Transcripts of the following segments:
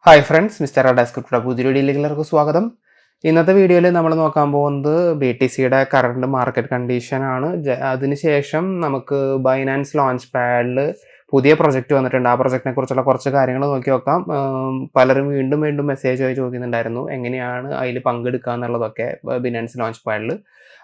Hi friends, mister ഡെസ്ക്രിപ്റ്റഡ് പുതിയ വീഡിയോയിലേക്ക് എല്ലാവർക്കും സ്വാഗതം. ഇന്നത്തെ വീഡിയോയിൽ നമ്മൾ നോക്കാൻ പോകുന്നത് BTCയുടെ കറണ്ട് മാർക്കറ്റ് കണ്ടീഷൻ ആണ്. അതിനുശേഷം നമുക്ക് ബൈനാൻസ് ലോഞ്ച് പാഡിൽ പുതിയ പ്രൊജക്റ്റ് വന്നിട്ടുണ്ട്. ആ പ്രൊജക്റ്റിനെ കുറിച്ചുള്ള കുറച്ച് കാര്യങ്ങൾ നോക്കി നോക്കാം. പലരും വീണ്ടും വീണ്ടും മെസ്സേജ് ആയി ചോദിക്കുന്നുണ്ടായിരുന്നു എങ്ങനെയാണ് അതിൽ പങ്കെടുക്കുക എന്നുള്ളതൊക്കെ ബൈനാൻസ് ലോഞ്ച് പാഡിൽ.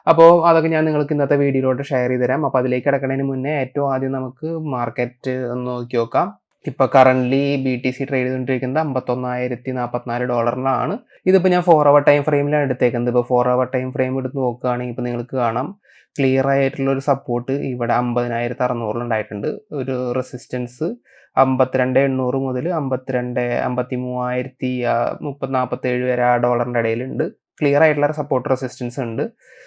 അപ്പോൾ അതൊക്കെ ഞാൻ നിങ്ങൾക്ക് ഇന്നത്തെ വീഡിയോയിലോട്ട് ഷെയർ ചെയ്ത് തരാം. അപ്പോൾ അതിലേക്ക് കിടക്കുന്നതിന് മുന്നേ ഏറ്റവും ആദ്യം നമുക്ക് മാർക്കറ്റ് ഒന്ന് നോക്കി നോക്കാം. ഇപ്പോൾ കറൻ്റ്ലി BTC ട്രേഡ് ചെയ്തുകൊണ്ടിരിക്കുന്നത് $51,044. ഇതിപ്പോൾ ഞാൻ 4 അവർ ടൈം ഫ്രെയിമിലാണ് എടുത്തേക്കുന്നത്. ഇപ്പോൾ 4 അവർ ടൈം ഫ്രെയിം എടുത്ത് നോക്കുകയാണെങ്കിൽ ഇപ്പോൾ നിങ്ങൾക്ക് കാണാം ക്ലിയർ ആയിട്ടുള്ളൊരു സപ്പോർട്ട് ഇവിടെ 50,600 ഉണ്ടായിട്ടുണ്ട്. ഒരു റെസിസ്റ്റൻസ് 52,800 മുതൽ 53,047 വരെ ആ ഡോളറിൻ്റെ ഇടയിലുണ്ട്. ക്ലിയർ ആയിട്ടുള്ള സപ്പോർട്ട് റെസിസ്റ്റൻസ് ഉണ്ട്.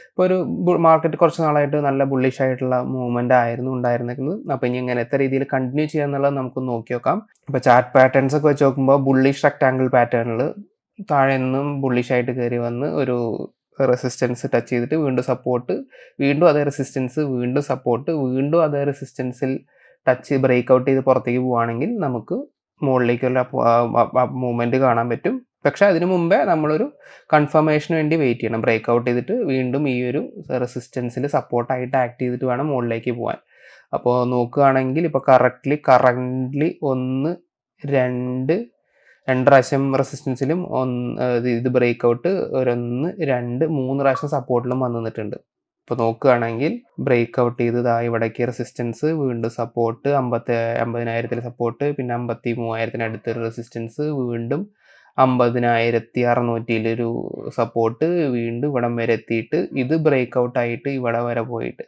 ഇപ്പോൾ ഒരു മാർക്കറ്റ് കുറച്ച് നാളായിട്ട് നല്ല ബുള്ളിഷ് ആയിട്ടുള്ള മൂവ്മെൻ്റ് ആയിരുന്നു ഉണ്ടായിരുന്നത്. അപ്പോൾ ഇനി എങ്ങനത്തെ രീതിയിൽ കണ്ടിന്യൂ ചെയ്യാന്നുള്ളത് നമുക്ക് നോക്കി നോക്കാം. ഇപ്പോൾ ചാർട്ട് പാറ്റേൺസ് ഒക്കെ വെച്ച് നോക്കുമ്പോൾ ബുള്ളിഷ് റെക്ടാങ്കിൾ പാറ്റേണിൽ താഴെ നിന്നും ബുള്ളിഷ് ആയിട്ട് കയറി വന്ന് ഒരു റെസിസ്റ്റൻസ് ടച്ച് ചെയ്തിട്ട് വീണ്ടും സപ്പോർട്ട്, വീണ്ടും അതേ റെസിസ്റ്റൻസ്, വീണ്ടും സപ്പോർട്ട്, വീണ്ടും അതേ റെസിസ്റ്റൻസിൽ ടച്ച് ബ്രേക്ക് ഔട്ട് ചെയ്ത് പുറത്തേക്ക് പോവുകയാണെങ്കിൽ നമുക്ക് മുകളിലേക്കുള്ള മൂവ്മെൻറ്റ് കാണാൻ പറ്റും. പക്ഷേ അതിന് മുമ്പേ നമ്മളൊരു കൺഫർമേഷന് വേണ്ടി വെയിറ്റ് ചെയ്യണം. ബ്രേക്ക് ഔട്ട് ചെയ്തിട്ട് വീണ്ടും ഈ ഒരു റെസിസ്റ്റൻസിൽ സപ്പോർട്ടായിട്ട് ആക്ട് ചെയ്തിട്ട് വേണം മുകളിലേക്ക് പോകാൻ. അപ്പോൾ നോക്കുകയാണെങ്കിൽ ഇപ്പോൾ കറൻ്റ്ലി 1 2 പ്രാവശ്യം റെസിസ്റ്റൻസിലും ഇത് ബ്രേക്ക് ഔട്ട് 1 2 3 പ്രാവശ്യം സപ്പോർട്ടിലും വന്നിട്ടുണ്ട്. ഇപ്പോൾ നോക്കുകയാണെങ്കിൽ ബ്രേക്ക് ഔട്ട് ചെയ്ത് ഇവിടേക്ക് റെസിസ്റ്റൻസ്, വീണ്ടും സപ്പോർട്ട് 50,000 സപ്പോർട്ട്, പിന്നെ 53,000 അടുത്തൊരു റെസിസ്റ്റൻസ്, വീണ്ടും 50,600 സപ്പോർട്ട്, വീണ്ടും ഇവിടം വരെ എത്തിയിട്ട് ഇത് ബ്രേക്ക് ഔട്ട് ആയിട്ട് ഇവിടെ വരെ പോയിട്ട്,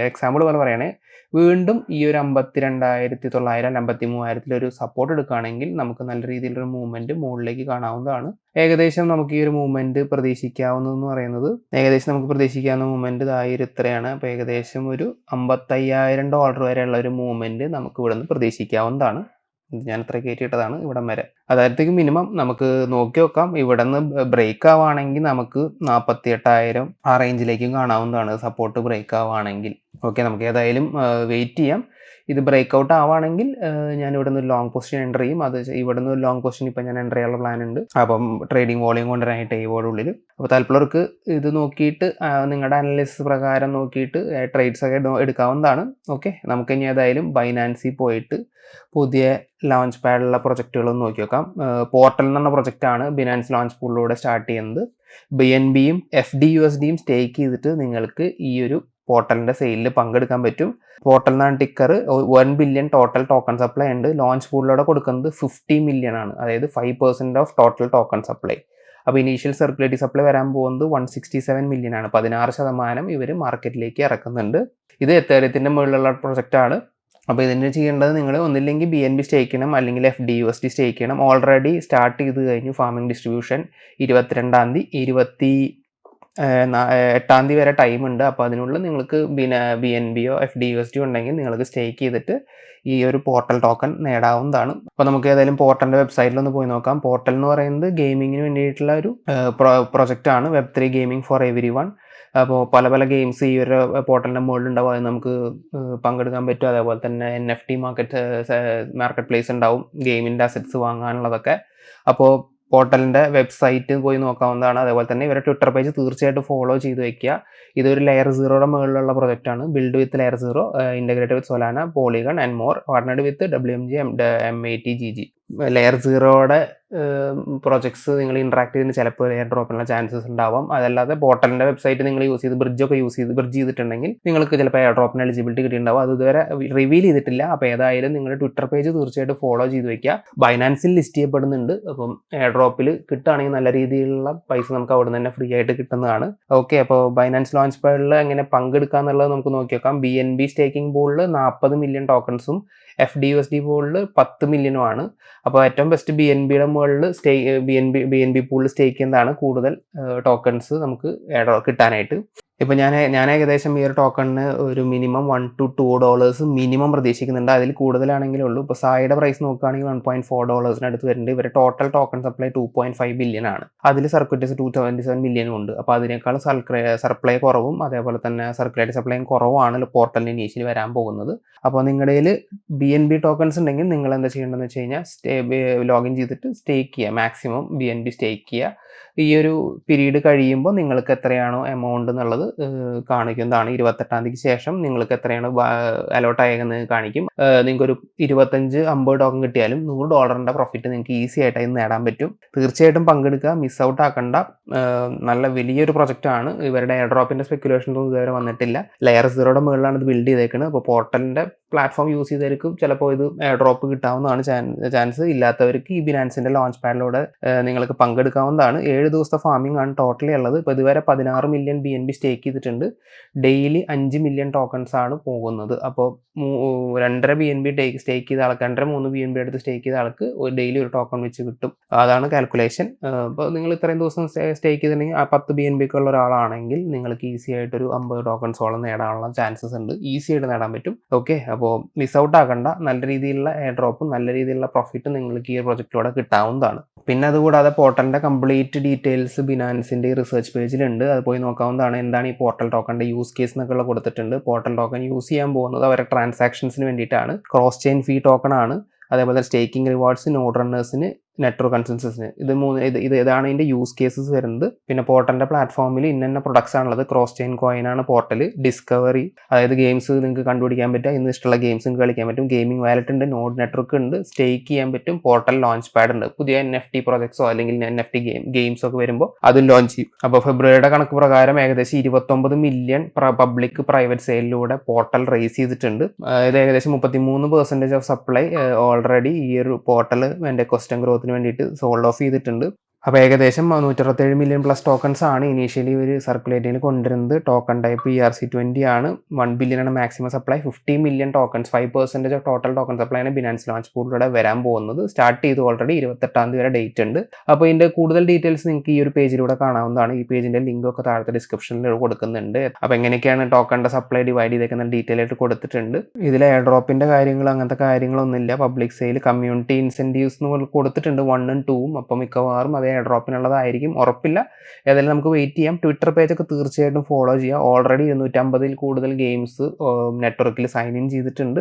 എക്സാമ്പിൾ പോലെ പറയുകയാണെങ്കിൽ വീണ്ടും ഈ ഒരു 52,900 53,000 ഒരു സപ്പോർട്ട് എടുക്കുകയാണെങ്കിൽ നമുക്ക് നല്ല രീതിയിലൊരു മൂവ്മെൻറ്റ് മുകളിലേക്ക് കാണാവുന്നതാണ്. ഏകദേശം നമുക്ക് ഈ ഒരു മൂവ്മെൻറ്റ് പ്രതീക്ഷിക്കാവുന്നതെന്ന് പറയുന്നത് നമുക്ക് പ്രതീക്ഷിക്കാവുന്ന മൂവ്മെൻറ്റ് ഇത്രയാണ്. അപ്പോൾ ഏകദേശം ഒരു $55,000 വരെയുള്ള ഒരു മൂവ്മെൻറ്റ് നമുക്ക് ഇവിടെ നിന്ന് പ്രതീക്ഷിക്കാവുന്നതാണ്. ഞാൻ ഇത്ര കയറ്റിയിട്ടതാണ് ഇവിടം വരെ. അതായത്തേക്ക് മിനിമം നമുക്ക് നോക്കി നോക്കാം. ഇവിടെ നിന്ന് ബ്രേക്ക് ആവുകയാണെങ്കിൽ നമുക്ക് 48,000 ആ റേഞ്ചിലേക്കും കാണാവുന്നതാണ് സപ്പോർട്ട് ബ്രേക്ക് ആവുകയാണെങ്കിൽ. ഓക്കെ, നമുക്ക് ഏതായാലും വെയിറ്റ് ചെയ്യാം. ഇത് ബ്രേക്ക് ഔട്ട് ആവുകയാണെങ്കിൽ ഞാൻ ഇവിടെ നിന്ന് ഒരു ലോങ് പൊസിഷൻ എൻ്റർ ചെയ്യും. അത് ഇവിടെ നിന്ന് ഒരു ലോങ് പൊസിഷൻ ഇപ്പം ഞാൻ എൻ്റർ ചെയ്യാനുള്ള പ്ലാൻ ഉണ്ട്. അപ്പം ട്രേഡിംഗ് വോളിയം കൊണ്ടുവരാനായിട്ട് ഉള്ളിൽ. അപ്പോൾ താല്പര്യമുള്ളവർക്ക് ഇത് നോക്കിയിട്ട് നിങ്ങളുടെ അനലിസിസ് പ്രകാരം നോക്കിയിട്ട് ട്രേഡ്സ് ഒക്കെ എടുക്കാവുന്നതാണ്. ഓക്കെ, നമുക്ക് ഇനി ഏതായാലും ബൈനാൻസിൽ പോയിട്ട് പുതിയ ലോഞ്ച് പാഡിലുള്ള പ്രൊജക്റ്റുകളൊന്നും നോക്കി നോക്കാം. പോർട്ടൽ എന്ന് പറഞ്ഞ പ്രൊജക്റ്റാണ് ബിനാൻസ് ലോഞ്ച് പൂളിലൂടെ സ്റ്റാർട്ട് ചെയ്യുന്നത്. BNBയും FDUSDയും സ്റ്റേക്ക് ചെയ്തിട്ട് നിങ്ങൾക്ക് ഈ ഒരു പോർട്ടലിൻ്റെ സെയിലിൽ പങ്കെടുക്കാൻ പറ്റും. പോർട്ടൽ എന്നാണ് ticker. 1 billion total token supply ഉണ്ട്. ലോഞ്ച് പൂളിലൂടെ കൊടുക്കുന്നത് 50 മില്യൺ ആണ്, അതായത് 5% ഓഫ് ടോട്ടൽ ടോക്കൺ സപ്ലൈ. അപ്പോൾ ഇനീഷ്യൽ സർക്കുലേറ്ററി സപ്ലൈ വരാൻ പോകുന്നത് 167 മില്യൺ ആണ്. 16% ഇവർ മാർക്കറ്റിലേക്ക് ഇറക്കുന്നുണ്ട്. ഇത് എത്തേറിയത്തിൻ്റെ മുകളിലുള്ള പ്രൊജക്റ്റാണ്. അപ്പോൾ ഇതിന് ചെയ്യേണ്ടത് നിങ്ങൾ ഒന്നില്ലെങ്കിൽ BNB സ്റ്റേക്ക് ചെയ്യണം, അല്ലെങ്കിൽ FDUSD സ്റ്റേക്ക് ചെയ്യണം. ഓൾറെഡി സ്റ്റാർട്ട് ചെയ്ത് കഴിഞ്ഞു ഫാമിംഗ് ഡിസ്ട്രിബ്യൂഷൻ. 22-ാം തീയതി 28-ാം തീയതി വരെ ടൈം ഉണ്ട്. അപ്പോൾ അതിനുള്ളിൽ നിങ്ങൾക്ക് BNBയോ FDUSDയോ ഉണ്ടെങ്കിൽ നിങ്ങൾക്ക് സ്റ്റേക്ക് ചെയ്തിട്ട് ഈ ഒരു പോർട്ടൽ ടോക്കൺ നേടാവുന്നതാണ്. അപ്പോൾ നമുക്ക് ഏതായാലും പോർട്ടലിൻ്റെ വെബ്സൈറ്റിലൊന്ന് പോയി നോക്കാം. പോർട്ടൽ എന്ന് പറയുന്നത് ഗെയിമിങ്ങിന് വേണ്ടിയിട്ടുള്ള ഒരു പ്രൊജക്റ്റാണ്. Web3 gaming for every one. അപ്പോൾ പല ഗെയിംസ് ഈ ഒരു പോർട്ടലിൻ്റെ മുകളിലുണ്ടാവും. അത് നമുക്ക് പങ്കെടുക്കാൻ പറ്റും. അതേപോലെ തന്നെ NFT മാർക്കറ്റ് പ്ലേസ് ഉണ്ടാവും, ഗെയിമിൻ്റെ അസറ്റ്സ് വാങ്ങാനുള്ളതൊക്കെ. അപ്പോൾ പോർട്ടലിൻ്റെ വെബ്സൈറ്റ് പോയി നോക്കാവുന്നതാണ്. അതേപോലെ തന്നെ ഇവരുടെ ട്വിറ്റർ പേജ് തീർച്ചയായിട്ടും ഫോളോ ചെയ്ത് വെക്കുക. ഇതൊരു ലെയർ 0യുടെ മുകളിലുള്ള പ്രൊജക്റ്റാണ്. Build with layer 0, integrated with Solana, Polygon and more, partnered with WMG M80GG. Layer 0യുടെ പ്രൊജക്ട്സ് നിങ്ങൾ ഇൻട്രാക്ട് ചെയ്തിട്ട് ചിലപ്പോൾ എയർ ഡ്രോപ്പിനുള്ള ചാൻസസ് ഉണ്ടാവാം. അതല്ലാതെ പോർട്ടലിൻ്റെ വെബ്സൈറ്റ് നിങ്ങൾ യൂസ് ചെയ്ത് ബ്രിഡ്ജ് ചെയ്തിട്ടുണ്ടെങ്കിൽ നിങ്ങൾക്ക് ചിലപ്പോൾ എയർ ഡ്രോപ്പിന് എലിജിബിലിറ്റി കിട്ടിയിട്ടുണ്ടാവും. അത് ഇതുവരെ റിവീൽ ചെയ്തിട്ടില്ല. അപ്പോൾ ഏതായാലും നിങ്ങളുടെ ട്വിറ്റർ പേജ് തീർച്ചയായിട്ടും ഫോളോ ചെയ്ത് വെക്കുക. ബൈനാൻസിൽ ലിസ്റ്റ് ചെയ്യപ്പെടുന്നുണ്ട്. അപ്പം എയർ ഡ്രോപ്പിൽ കിട്ടുകയാണെങ്കിൽ നല്ല രീതിയിലുള്ള പൈസ നമുക്ക് അവിടെ നിന്ന് തന്നെ ഫ്രീ ആയിട്ട് കിട്ടുന്നതാണ്. ഓക്കെ, അപ്പോൾ ബൈനാൻസ് ലോഞ്ച് പാഡിൽ എങ്ങനെ പങ്കെടുക്കുക എന്നുള്ളത് നമുക്ക് നോക്കി നോക്കാം. BNB സ്റ്റേക്കിംഗ് പൂളിൽ 40 മില്യൺ ടോക്കൺസും FDUSD പൂളിൽ 10 മില്യണുമാണ്. അപ്പോൾ ഏറ്റവും ബെസ്റ്റ് BNBയുടെ മുകളിൽ BNB പൂളിൽ സ്റ്റേക്ക് ചെയ്യുന്നതാണ് കൂടുതൽ ടോക്കൺസ് നമുക്ക് കിട്ടാനായിട്ട്. ഇപ്പൊ ഞാൻ ഏകദേശം ഈ ഒരു ടോക്കണിന് ഒരു മിനിമം $1 to $2 മിനിമം പ്രതീക്ഷിക്കുന്നുണ്ട്. അതിൽ കൂടുതലാണെങ്കിലേ ഉള്ളൂ. ഇപ്പോൾ സായിയുടെ പ്രൈസ് നോക്കുകയാണെങ്കിൽ $1.4 അടുത്ത് വരുന്നുണ്ട്. ഇവരുടെ ടോട്ടൽ ടോക്കൺ സപ്ലൈ 2.5 ബില്യൺ ആണ്. അതിൽ സർക്യൂട്ടേഴ്സ് 277 മില്യൺ ഉണ്ട്. അപ്പോൾ അതിനേക്കാൾ സപ്ലൈ കുറവും അതേപോലെ തന്നെ സർക്കുലേറ്റ് സപ്ലൈയും കുറവാണ് പോർട്ടലിന് ഇനീഷ്യലി വരാൻ പോകുന്നത്. അപ്പോൾ നിങ്ങളുടെ കയ്യിൽ BNB ടോക്കൺസ് ഉണ്ടെങ്കിൽ നിങ്ങൾ എന്താ ചെയ്യേണ്ടതെന്ന് വെച്ച് കഴിഞ്ഞാൽ ലോഗിൻ ചെയ്തിട്ട് സ്റ്റേക്ക് ചെയ്യുക. മാക്സിമം BNB സ്റ്റേക്ക് ചെയ്യുക. ഈ ഒരു പീരീഡ് കഴിയുമ്പോൾ നിങ്ങൾക്ക് എത്രയാണോ എമൗണ്ട് എന്നുള്ളത് കാണിക്കുന്നതാണ്. 28-ാം തീയതിക്ക് ശേഷം നിങ്ങൾക്ക് എത്രയാണ് അലോട്ട് ആയെന്ന് കാണിക്കും. നിങ്ങൾക്കൊരു 25-50 ടോക്കൺ കിട്ടിയാലും $100 പ്രോഫിറ്റ് നിങ്ങൾക്ക് ഈസി ആയിട്ട് അതിന് നേടാൻ പറ്റും. തീർച്ചയായിട്ടും പങ്കെടുക്കുക, മിസ് ഔട്ട് ആക്കണ്ട. നല്ല വലിയൊരു പ്രൊജക്റ്റാണ്. ഇവരുടെ എയർ ഡ്രോപ്പിൻ്റെ സ്പെക്കുലേഷൻസ് ഒന്നും ഇതുവരെ വന്നിട്ടില്ല. ലെയർ 0യുടെ മുകളിലാണ് ഇത് ബിൽഡ് ചെയ്തേക്കുന്നത്. അപ്പോൾ പോർട്ടലിൻ്റെ പ്ലാറ്റ്ഫോം യൂസ് ചെയ്തവർക്കും ചിലപ്പോൾ ഇത് എയർ ഡ്രോപ്പ് കിട്ടാവുന്നതാണ് ചാൻസ്. ഇല്ലാത്തവർക്ക് ഈ ബിനാൻസിൻ്റെ ലോഞ്ച് പാഡിലൂടെ നിങ്ങൾക്ക് പങ്കെടുക്കാവുന്നതാണ്. 7 ദിവസത്തെ ഫാമിംഗ് ആണ് ടോട്ടലി ഉള്ളത്. ഇപ്പോൾ ഇതുവരെ 16 മില്യൺ BNB സ്റ്റേക്ക് ചെയ്തിട്ടുണ്ട്. ഡെയിലി 5 മില്യൺ ടോക്കൺസ് ആണ് പോകുന്നത്. അപ്പോൾ 2.5 BNB സ്റ്റേക്ക് ചെയ്ത ആൾക്ക് 2.5-3 BNB എടുത്ത് സ്റ്റേക്ക് ചെയ്ത ആൾക്ക് ഡെയിലി ഒരു ടോക്കൺ വെച്ച് കിട്ടും. അതാണ് കാൽക്കുലേഷൻ. അപ്പോൾ നിങ്ങൾ ഇത്രയും ദിവസം സ്റ്റേക്ക് ചെയ്തിട്ടുണ്ടെങ്കിൽ 10 BNB ഉള്ള ഒരാളാണെങ്കിൽ നിങ്ങൾക്ക് ഈസി ആയിട്ടൊരു 50 ടോക്കൺസോളം നേടാനുള്ള ചാൻസസ് ഉണ്ട്. ഈസി ആയിട്ട് നേടാൻ പറ്റും. ഓക്കെ, അപ്പോൾ മിസ് ഔട്ട് ആക്കണ്ട. നല്ല രീതിയിലുള്ള എയർ ഡ്രോപ്പും നല്ല രീതിയിലുള്ള പ്രോഫിറ്റും നിങ്ങൾക്ക് ഈ പ്രൊജക്റ്റിലൂടെ കിട്ടാവുന്നതാണ്. പിന്നെ അതുകൂടാതെ പോർട്ടലിൻ്റെ കംപ്ലീറ്റ് ഡീറ്റെയിൽസ് ബിനാൻസിൻ്റെ റിസർച്ച് പേജിലുണ്ട്. അത് പോയി നോക്കാവുന്നതാണ്. എന്താണ് ഈ പോർട്ടൽ ടോക്കണിൻ്റെ യൂസ് കേസ് എന്നൊക്കെ കൊടുത്തിട്ടുണ്ട്. പോർട്ടൽ ടോക്കൺ യൂസ് ചെയ്യാൻ പോകുന്നത് അവരുടെ ട്രാൻസാക്ഷൻസിന് വേണ്ടിയിട്ടാണ്. ക്രോസ് ചെയിൻ ഫീ ടോക്കൺ ആണ്. അതേപോലെ സ്റ്റേക്കിംഗ് റിവാർഡ്സ്, നോഡ് റണ്ണേഴ്സിന്, നെറ്റ്വർക്ക് കൺസെൻസസിന്. ഇതാണ് ഇതിൻ്റെ യൂസ് കേസസ് വരുന്നത്. പിന്നെ പോർട്ടലിൻ്റെ പ്ലാറ്റ്ഫോമിൽ ഇന്ന പ്രൊഡക്ട്സ് ആണുള്ളത്. ക്രോസ് ചെയിൻ കോയിൻ ആണ് പോർട്ടൽ. ഡിസ്കവറി, അതായത് ഗെയിംസ് നിങ്ങൾക്ക് കണ്ടുപിടിക്കാൻ പറ്റുക. ഇന്ന് ഇഷ്ടമുള്ള ഗെയിംസ് നിങ്ങൾക്ക് കളിക്കാൻ പറ്റും. ഗെയിമിംഗ് വാലറ്റ് ഉണ്ട്, നോഡ് നെറ്റ്വർക്ക് ഉണ്ട്, സ്റ്റേക്ക് ചെയ്യാൻ പറ്റും. പോർട്ടൽ ലോഞ്ച് പാഡ് ഉണ്ട്. പുതിയ NFT പ്രോജക്ട്സോ അല്ലെങ്കിൽ NFT ഗെയിംസ് ഒക്കെ വരുമ്പോൾ അതും ലോഞ്ച് ചെയ്യും. അപ്പോൾ ഫെബ്രുവരിയുടെ കണക്ക് പ്രകാരം ഏകദേശം 29 മില്യൺ പബ്ലിക് പ്രൈവറ്റ് സെയിലിലൂടെ പോർട്ടൽ റേസ് ചെയ്തിട്ടുണ്ട്. ഇത് ഏകദേശം 33% ഓഫ് സപ്ലൈ ഓൾറെഡി ഈ ഒരു പോർട്ടൽ എൻ്റെ ക്വസ്റ്റൻ ഗ്രോത്തിന് വേണ്ടിയിട്ട് സോൾഡ് ഓഫ് ചെയ്തിട്ടുണ്ട്. അപ്പോൾ ഏകദേശം 167 മില്യൺ പ്ലസ് ടോക്കൺസ് ആണ് ഇനീഷ്യലി ഒരു സർക്കുലേറ്റിങ്ങിൽ കൊണ്ടുവരുന്നത്. ടോക്കൺ ടൈപ്പ് ERC20 ആണ്. 1 ബില്യൺ ആണ് maximum supply. 50 million tokens, 5% of total token supply ആണ് ബിനാൻസ് ലോഞ്ച് പൂളിലൂടെ വരാൻ പോകുന്നത്. സ്റ്റാർട്ട് ചെയ്തു ഓൾറെഡി. 28-ാം തീയതി വരെ ഡേറ്റ് ഉണ്ട്. അപ്പോൾ ഇതിൻ്റെ കൂടുതൽ ഡീറ്റെയിൽസ് നിങ്ങൾക്ക് ഈ ഒരു പേജിലൂടെ കാണാവുന്നതാണ്. ഈ പേജിൻ്റെ ലിങ്ക് ഒക്കെ താഴത്തെ ഡിസ്ക്രിപ്ഷനിൽ കൊടുക്കുന്നുണ്ട്. അപ്പോൾ എങ്ങനെയൊക്കെയാണ് ടോക്കണിൻ്റെ സപ്ലൈ ഡിവൈഡ് ചെയ്തേക്കുന്ന ഡീറ്റെയിൽ ആയിട്ട് കൊടുത്തിട്ടുണ്ട്. ഇതിൽ എയർ ഡ്രോപ്പിൻ്റെ കാര്യങ്ങൾ അങ്ങനത്തെ കാര്യങ്ങളൊന്നുമില്ല. പബ്ലിക് സെയിൽ, കമ്മ്യൂണിറ്റി ഇൻസെൻറ്റീവ്സ് എന്ന് കൊടുത്തിട്ടുണ്ട് 1ഉം 2ഉം. അപ്പോൾ മിക്കവാറും അത് എയർ ഡ്രോപ്പിനുള്ളതായിരിക്കും, ഉറപ്പില്ല. ഏതായാലും നമുക്ക് വെയിറ്റ് ചെയ്യാം. ട്വിറ്റർ പേജൊക്കെ തീർച്ചയായിട്ടും ഫോളോ ചെയ്യുക. ഓൾറെഡി 250-ൽ കൂടുതൽ ഗെയിംസ് നെറ്റ്വർക്കിൽ സൈൻ ഇൻ ചെയ്തിട്ടുണ്ട്.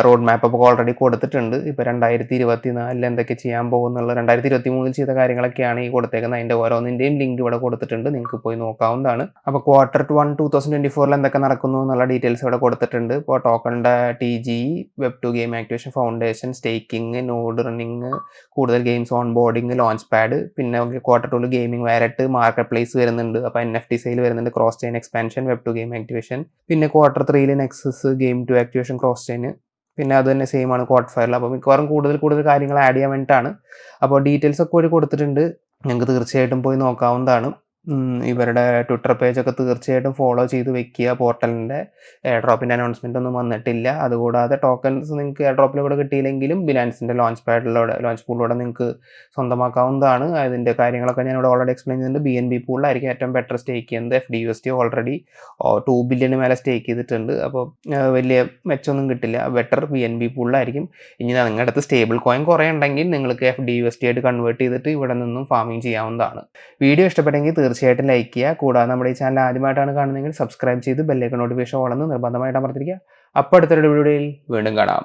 റോഡ് മാപ്പ് ഒക്കെ ഓൾറെഡി കൊടുത്തിട്ടുണ്ട്. ഇപ്പോൾ 2024 എന്തൊക്കെ ചെയ്യാൻ പോകുന്നുള്ള 2023 ചെയ്ത കാര്യങ്ങളൊക്കെയാണ് ഈ കൊടുത്തേക്കുന്നത്. അതിൻ്റെ ഓരോന്നിൻ്റെയും ലിങ്ക് ഇവിടെ കൊടുത്തിട്ടുണ്ട്, നിങ്ങൾക്ക് പോയി നോക്കാവുന്നതാണ്. അപ്പോൾ Q1 2024 എന്തൊക്കെ നടക്കുന്നു എന്നുള്ള ഡീറ്റെയിൽസ് ഇവിടെ കൊടുത്തിട്ടുണ്ട്. ഇപ്പോൾ ടോക്കണിൻ്റെ TGE, Web2 game activation foundation, staking, node running, കൂടുതൽ games onboarding, launch pad, പിന്നെ Q2 gaming wallet, marketplace വരുന്നുണ്ട്. അപ്പോൾ NFT സെയിൽ വരുന്നുണ്ട്, cross chain expansion, Web2 game activation. പിന്നെ Q3 nexus, game 2 activation, cross chain. പിന്നെ അത് തന്നെ same ആണ് Q4. അപ്പോൾ മിക്കവാറും കൂടുതൽ കാര്യങ്ങൾ ആഡ് ചെയ്യാൻ വേണ്ടിയിട്ടാണ്. അപ്പോൾ ഡീറ്റെയിൽസ് ഒക്കെ കൂടി കൊടുത്തിട്ടുണ്ട്. നിങ്ങൾക്ക് തീർച്ചയായിട്ടും പോയി നോക്കാവുന്നതാണ്. ഇവരുടെ ട്വിറ്റർ പേജൊക്കെ തീർച്ചയായിട്ടും ഫോളോ ചെയ്ത് വെക്കുക. പോർട്ടലിൻ്റെ എയർ ഡ്രോപ്പിൻ്റെ അനൗൺസ്മെൻ്റ് ഒന്നും വന്നിട്ടില്ല. അതുകൂടാതെ ടോക്കൺസ് നിങ്ങൾക്ക് എയർ ഡ്രോപ്പിലൂടെ കിട്ടിയില്ലെങ്കിലും ബിനാൻസിൻ്റെ ലോഞ്ച് പൂളിലൂടെ നിങ്ങൾക്ക് സ്വന്തമാക്കാവുന്നതാണ്. അതിൻ്റെ കാര്യങ്ങളൊക്കെ ഞാനിവിടെ ഓൾറെഡി എക്സ്പ്ലെയിൻ ചെയ്യുന്നുണ്ട്. BNB പൂളിലായിരിക്കും ഏറ്റവും ബെറ്റർ സ്റ്റേക്ക് ചെയ്യുന്നത്. FDUSD ഓൾറെഡി 2 ബില്യന് മേലെ സ്റ്റേക്ക് ചെയ്തിട്ടുണ്ട്. അപ്പോൾ വലിയ മെച്ചമൊന്നും കിട്ടില്ല. Better BNB പൂളിലായിരിക്കും. ഇനി നിങ്ങളുടെ അടുത്ത് സ്റ്റേബിൾ കോയിൻ കുറേ ഉണ്ടെങ്കിൽ നിങ്ങൾക്ക് FDUSD ആയിട്ട് കൺവേർട്ട് ചെയ്തിട്ട് ഇവിടെ നിന്നും ഫാമിംഗ് ചെയ്യാവുന്നതാണ്. വീഡിയോ ഇഷ്ടപ്പെട്ടെങ്കിൽ തീർച്ചയായിട്ടും ലൈക്ക് ചെയ്യുക. കൂടാതെ നമ്മുടെ ഈ ചാനൽ ആദ്യമായിട്ടാണ് കാണുന്നതെങ്കിൽ സബ്സ്ക്രൈബ് ചെയ്ത് ബെല്ലൈക്കൺ നോട്ടിഫിക്കേഷൻ ഓൾ എന്ന് നിർബന്ധമായിട്ട് അമർത്തിരിക്കുക. അപ്പോൾ അടുത്തൊരു വീഡിയോയിൽ വീണ്ടും കാണാം.